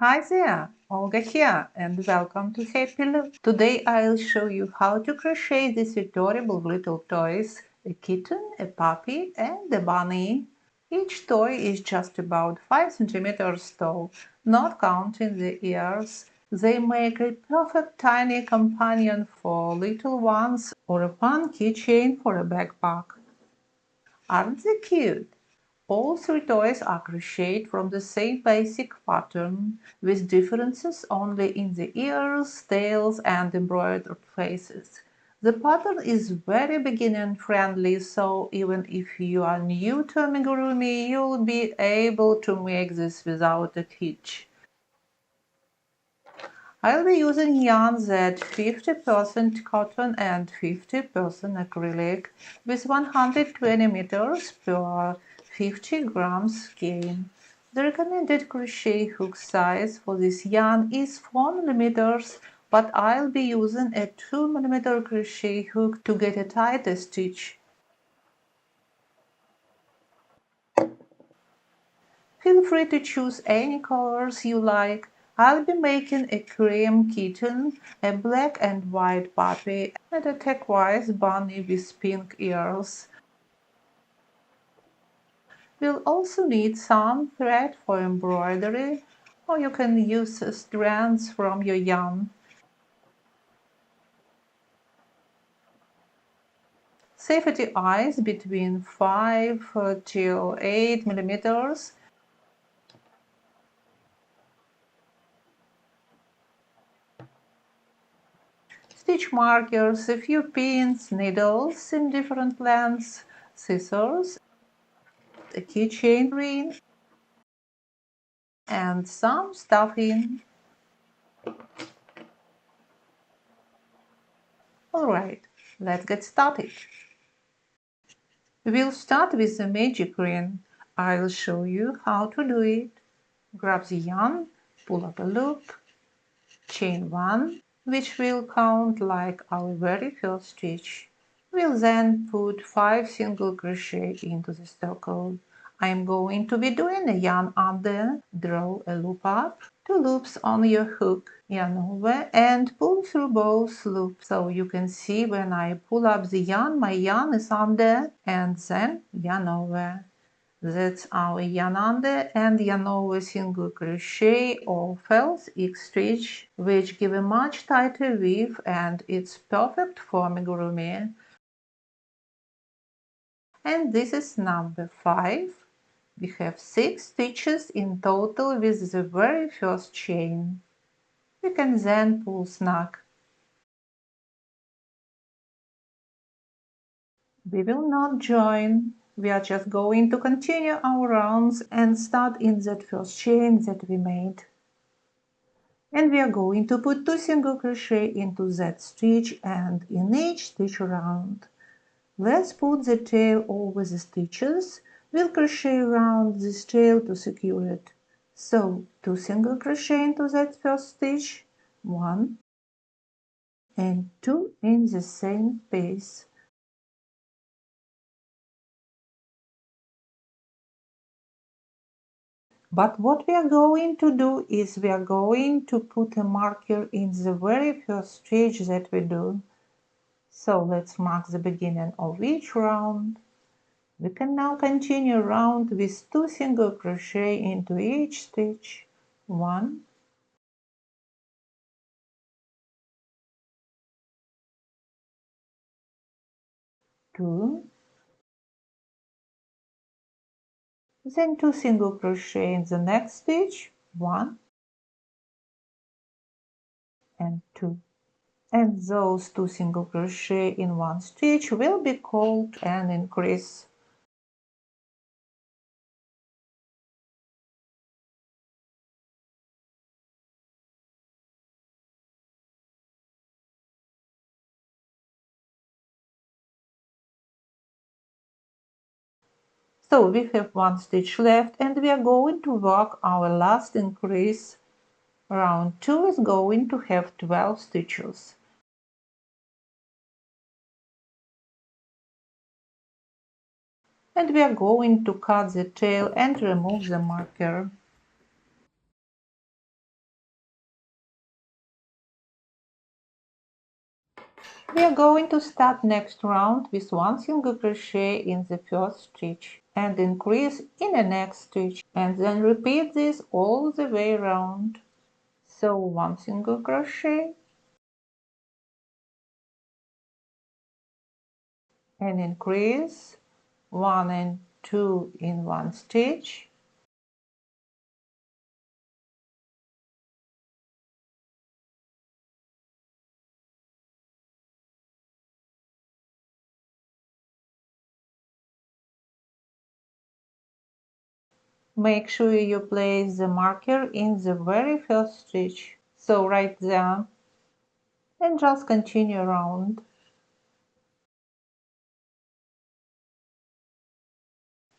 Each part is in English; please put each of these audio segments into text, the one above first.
Hi there, Olga here, and welcome to Happy Look. Today I'll show you how to crochet these adorable little toys, a kitten, a puppy, and a bunny. Each toy is just about 5 centimeters tall, not counting the ears. They make a perfect tiny companion for little ones or a fun keychain for a backpack. Aren't they cute? All three toys are crocheted from the same basic pattern, with differences only in the ears, tails, and embroidered faces. The pattern is very beginner friendly, so even if you are new to amigurumi, you'll be able to make this without a hitch. I'll be using yarn that 50% cotton and 50% acrylic with 120 meters per 50 grams skein. The recommended crochet hook size for this yarn is 4 millimeters, but I'll be using a 2 millimeter crochet hook to get a tighter stitch. Feel free to choose any colors you like. I'll be making a cream kitten, a black and white puppy, and a turquoise bunny with pink ears. We'll also need some thread for embroidery, or you can use strands from your yarn. Safety eyes between 5 to 8 millimeters. Stitch markers, a few pins, needles in different lengths, scissors, a keychain ring, and some stuffing. Alright, let's get started. We'll start with the magic ring. I'll show you how to do it. Grab the yarn, pull up a loop, chain 1, which will count like our very first stitch. We'll then put 5 single crochet into the circle. I'm going to be doing a yarn under, draw a loop up, 2 loops on your hook, yarn over, and pull through both loops. So you can see when I pull up the yarn, my yarn is under, and then yarn over. That's our yarn under and yarn over single crochet or false X stitch, which give a much tighter weave, and it's perfect for amigurumi. And this is number 5. We have 6 stitches in total with the very first chain. We can then pull snug. We will not join. We are just going to continue our rounds and start in that first chain that we made. And we are going to put 2 single crochet into that stitch and in each stitch around. Let's put the tail over the stitches. We'll crochet around this tail to secure it. So 2 single crochet into that first stitch, 1 and 2 in the same space. But what we are going to do is we are going to put a marker in the very first stitch that we do. So let's mark the beginning of each round. We can now continue round with 2 single crochet into each stitch. 1, 2, then 2 single crochet in the next stitch. 1 and 2. And those 2 single crochet in one stitch will be called an increase. So we have 1 stitch left and we are going to work our last increase. Round 2 is going to have 12 stitches. And we are going to cut the tail and remove the marker. We are going to start next round with 1 single crochet in the first stitch and increase in the next stitch, and then repeat this all the way around. So 1 single crochet and increase 1 and 2 in one stitch, make sure you place the marker in the very first stitch, so right there, and just continue around.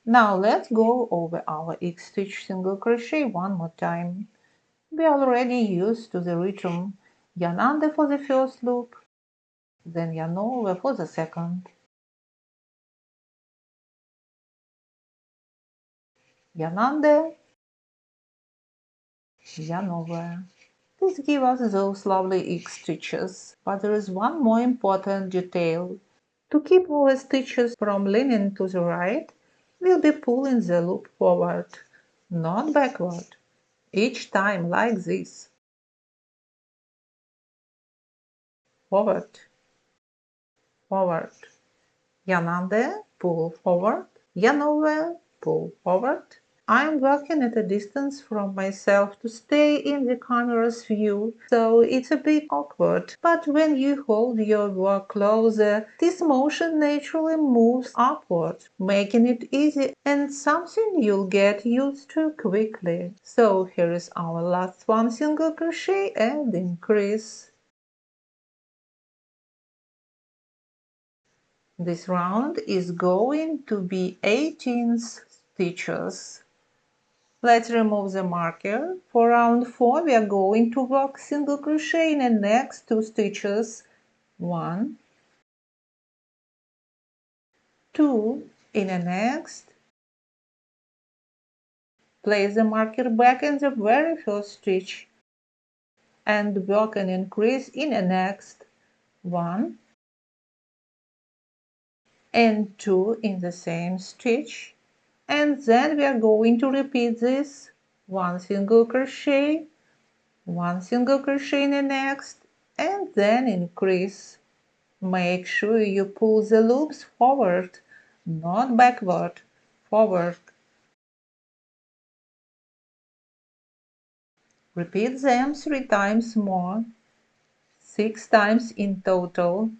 Now let's go over our X stitch single crochet one more time. We are already used to the rhythm. Yarn under for the first loop, then yarn over for the second, yarn under, yarn over. This gives us those lovely X stitches, but there is one more important detail. To keep our stitches from leaning to the right, we'll be pulling the loop forward, not backward, each time like this. Forward, forward, yarn under, pull forward, yarn over, pull forward. I'm working at a distance from myself to stay in the camera's view, so it's a bit awkward. But when you hold your work closer, this motion naturally moves upward, making it easy and something you'll get used to quickly. So here is our last 1 single crochet and increase. This round is going to be 18 stitches. Let's remove the marker. For round 4 we are going to work single crochet in the next 2 stitches. 1, 2 in the next. Place the marker back in the very first stitch and work an increase in the next. 1 and 2 in the same stitch, and then we are going to repeat this. 1 single crochet, 1 single crochet in the next, and then increase. Make sure you pull the loops forward, not backward, forward. Repeat them 3 times more, 6 times in total,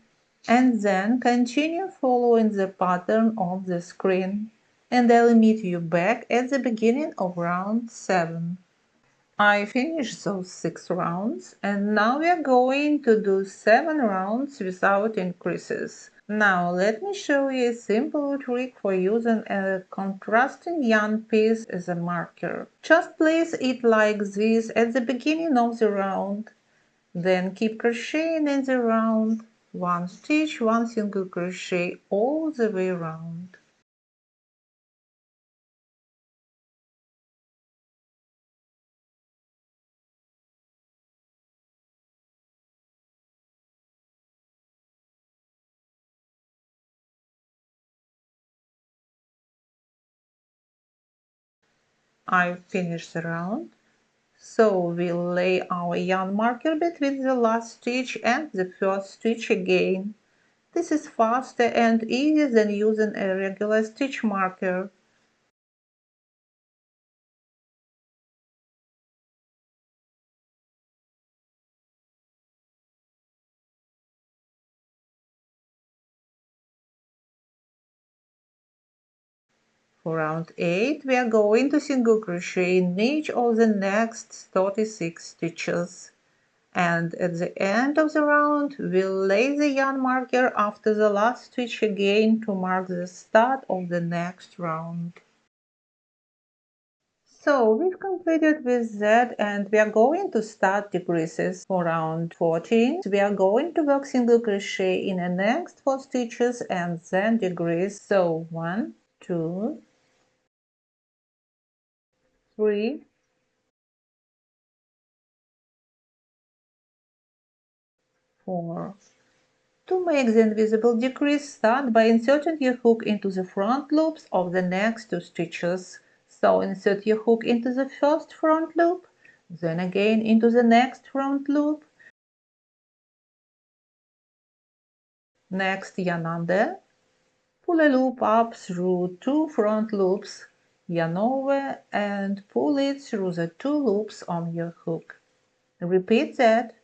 and then continue following the pattern on the screen, and I'll meet you back at the beginning of round 7. I finished those 6 rounds, and now we are going to do 7 rounds without increases. Now let me show you a simple trick for using a contrasting yarn piece as a marker. Just place it like this at the beginning of the round, then keep crocheting in the round, 1 stitch, 1 single crochet all the way around. I finished the round. So we'll lay our yarn marker between the last stitch and the first stitch again. This is faster and easier than using a regular stitch marker. For round 8 we are going to single crochet in each of the next 36 stitches. And at the end of the round we'll lay the yarn marker after the last stitch again to mark the start of the next round. So we've completed with that, and we are going to start decreases. For round 14 we are going to work single crochet in the next 4 stitches and then decrease. So 1, 2, 3, 4, To make the invisible decrease, start by inserting your hook into the front loops of the next two stitches. So insert your hook into the first front loop, then again into the next front loop. Next, yarn under. Pull a loop up through two front loops, yarn over and pull it through the two loops on your hook. Repeat that.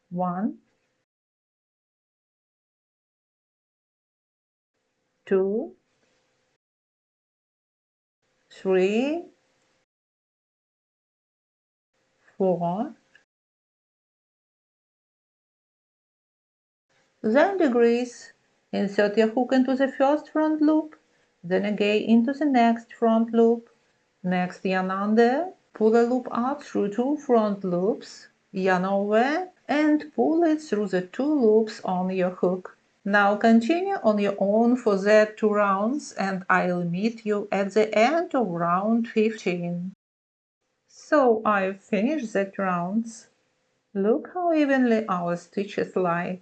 1, 2, 3, 4. Then decrease. Insert your hook into the first front loop, then again into the next front loop. Next, yarn under, pull a loop up through two front loops, yarn over, and pull it through the two loops on your hook. Now continue on your own for that 2 rounds, and I'll meet you at the end of round 15. So I've finished that rounds. Look how evenly our stitches lie.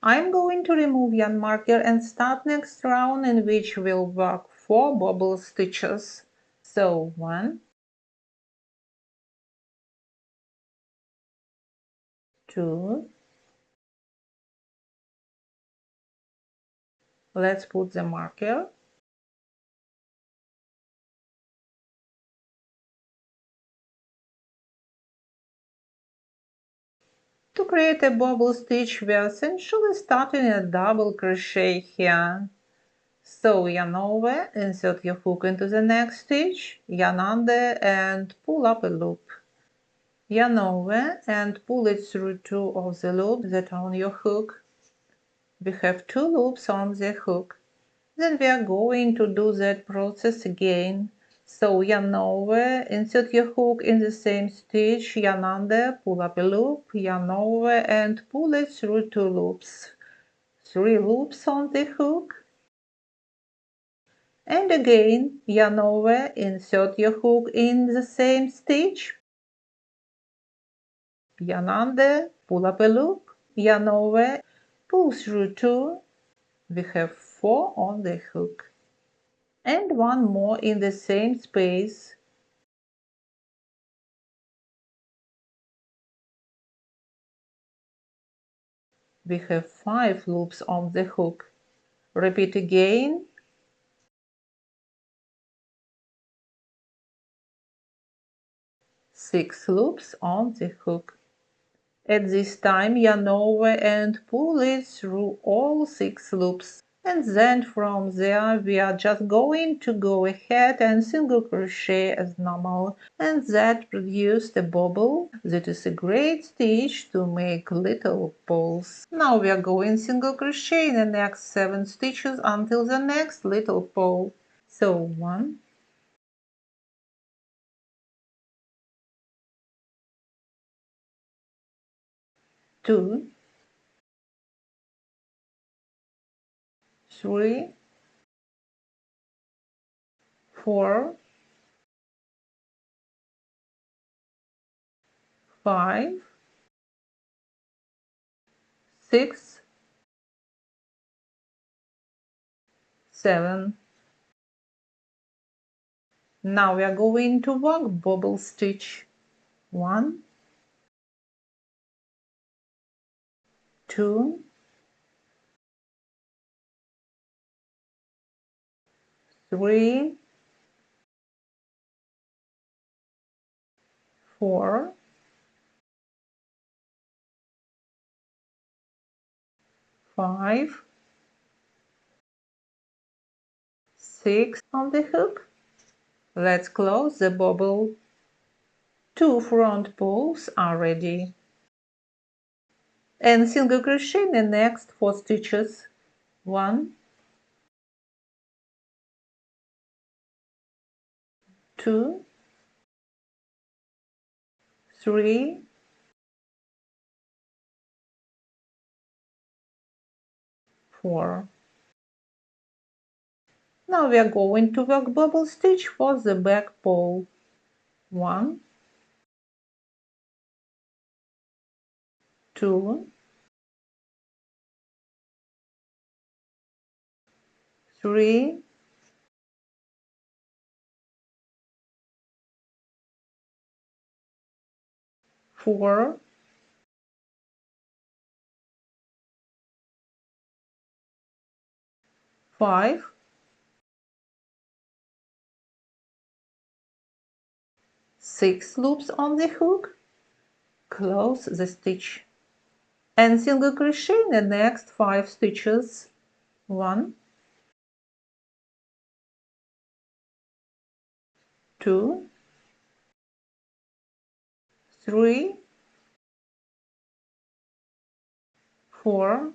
I'm going to remove yarn marker and start next round, in which we'll work 4 bobble stitches. So 1, 2, let's put the marker, 2. To create a bobble stitch, we are essentially starting a double crochet here. So yarn over, insert your hook into the next stitch, yarn under and pull up a loop. Yarn over and pull it through 2 of the loops that are on your hook. We have 2 loops on the hook. Then we are going to do that process again. So yarn over, insert your hook in the same stitch, yarn under, pull up a loop, yarn over and pull it through 2 loops. 3 loops on the hook. And again, yarn over, insert your hook in the same stitch, yarn under, pull up a loop, yarn over, pull through 2. We have 4 on the hook. And 1 more in the same space. We have 5 loops on the hook. Repeat again. 6 loops on the hook. At this time, yarn over and pull it through all 6 loops. And then from there we are just going to go ahead and single crochet as normal, and that produced a bobble that is a great stitch to make little balls. Now we are going single crochet in the next 7 stitches until the next little ball. So 1, 2, 3, 4, 5, 6, 7. Now we are going to work bobble stitch. 1, 2, 3, 4, 5, 6 on the hook. Let's close the bobble. 2 front pulls are ready. And single crochet in the next 4 stitches. 1, 2, 3, 4. Now we are going to work bobble stitch for the back pole. 1, 2, 3, 4, 5, 6 loops on the hook, close the stitch, and single crochet in the next 5 stitches. 1, 2, 3, 4,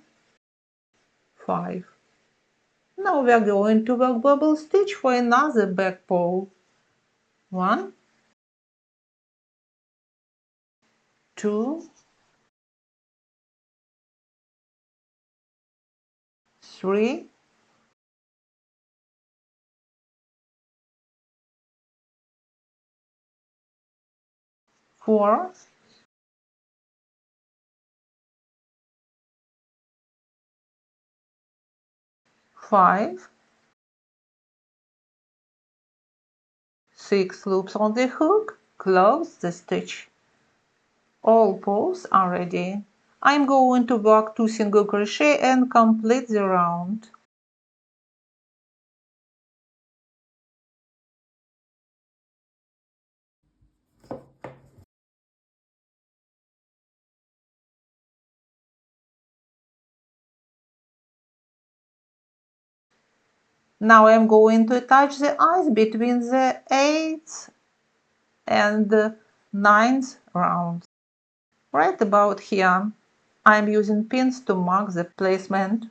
5. Now we are going to work bobble stitch for another back pole. 1, 2, 3, 4, 5, 6 loops on the hook, close the stitch. All poles are ready. I'm going to work 2 single crochet and complete the round. Now I'm going to attach the eyes between the 8th and 9th rounds. Right about here. I'm using pins to mark the placement.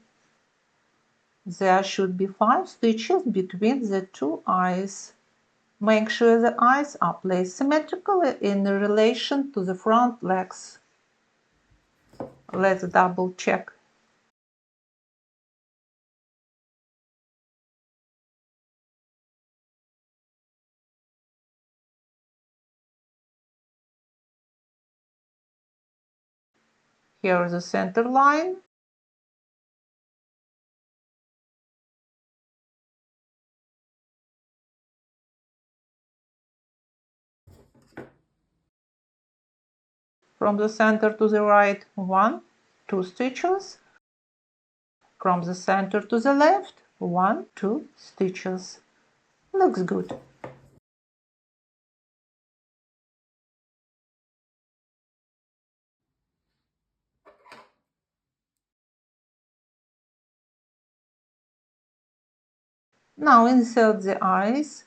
There should be 5 stitches between the 2 eyes. Make sure the eyes are placed symmetrically in relation to the front legs. Let's double check. Here is the center line. From the center to the right, 1, 2 stitches. From the center to the left, 1, 2 stitches. Looks good. Now insert the eyes.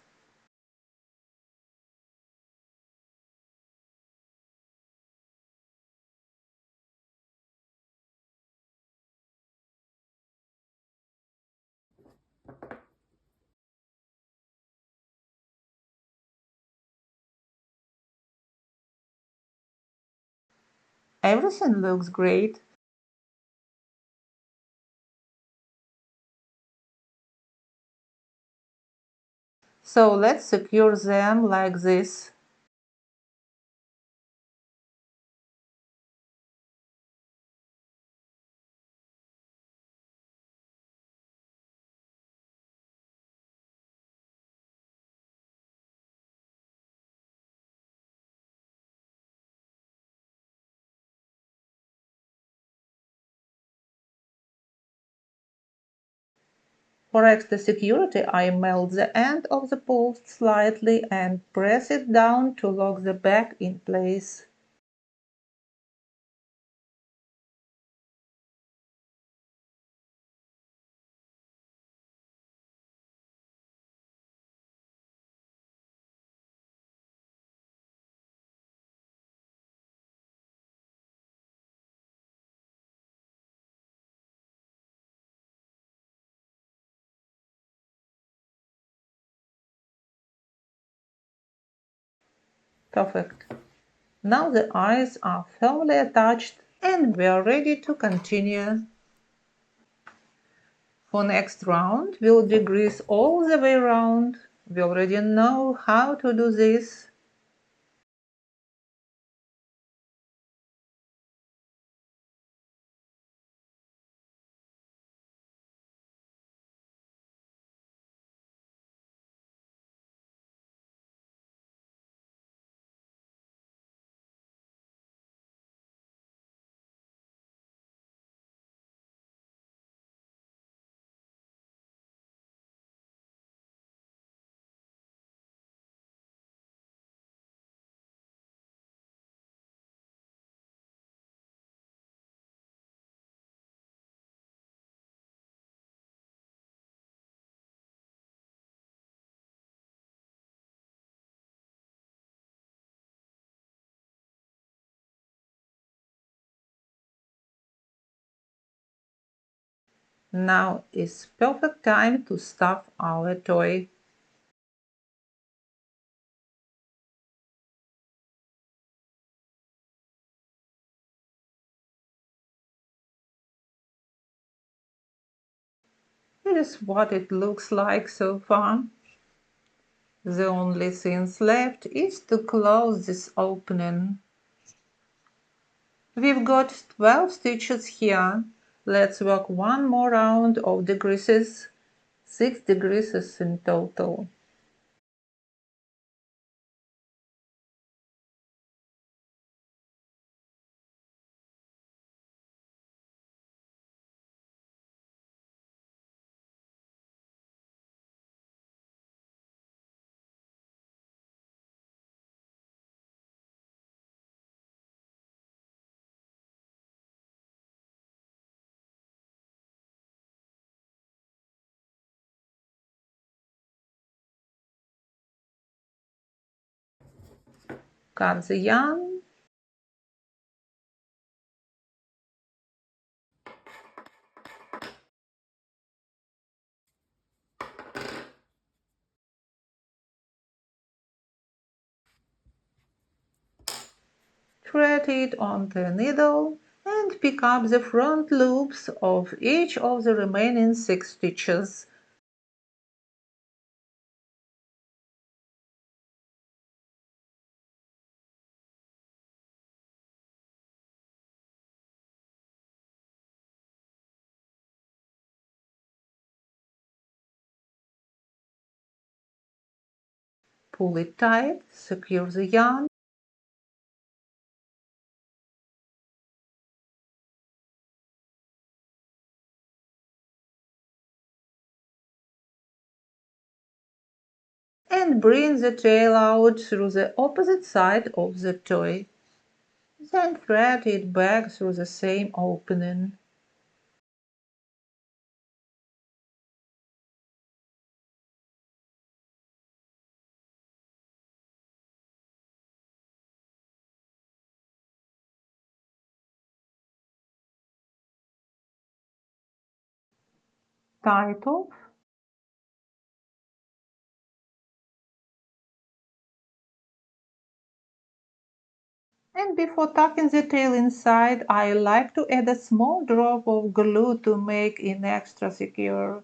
Everything looks great. So let's secure them like this. For extra security, I melt the end of the post slightly and press it down to lock the back in place. Perfect. Now the eyes are firmly attached and we are ready to continue. For next round, we'll decrease all the way around. We already know how to do this. Now is perfect time to stuff our toy. Here's what it looks like so far. The only thing left is to close this opening. We've got 12 stitches here. Let's work one more round of decreases, 6 decreases in total. Cut the yarn, thread it on the needle, and pick up the front loops of each of the remaining 6 stitches. Pull it tight, secure the yarn, and bring the tail out through the opposite side of the toy. Then thread it back through the same opening. Tie it off, and before tucking the tail inside, I like to add a small drop of glue to make it extra secure.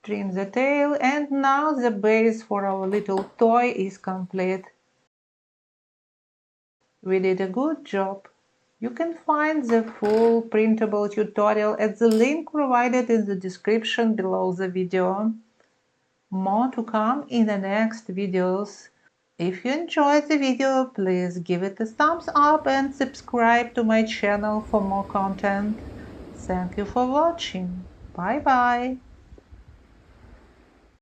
Trim the tail, and now the base for our little toy is complete. We did a good job. You can find the full printable tutorial at the link provided in the description below the video. More to come in the next videos. If you enjoyed the video, please give it a thumbs up and subscribe to my channel for more content. Thank you for watching. Bye bye.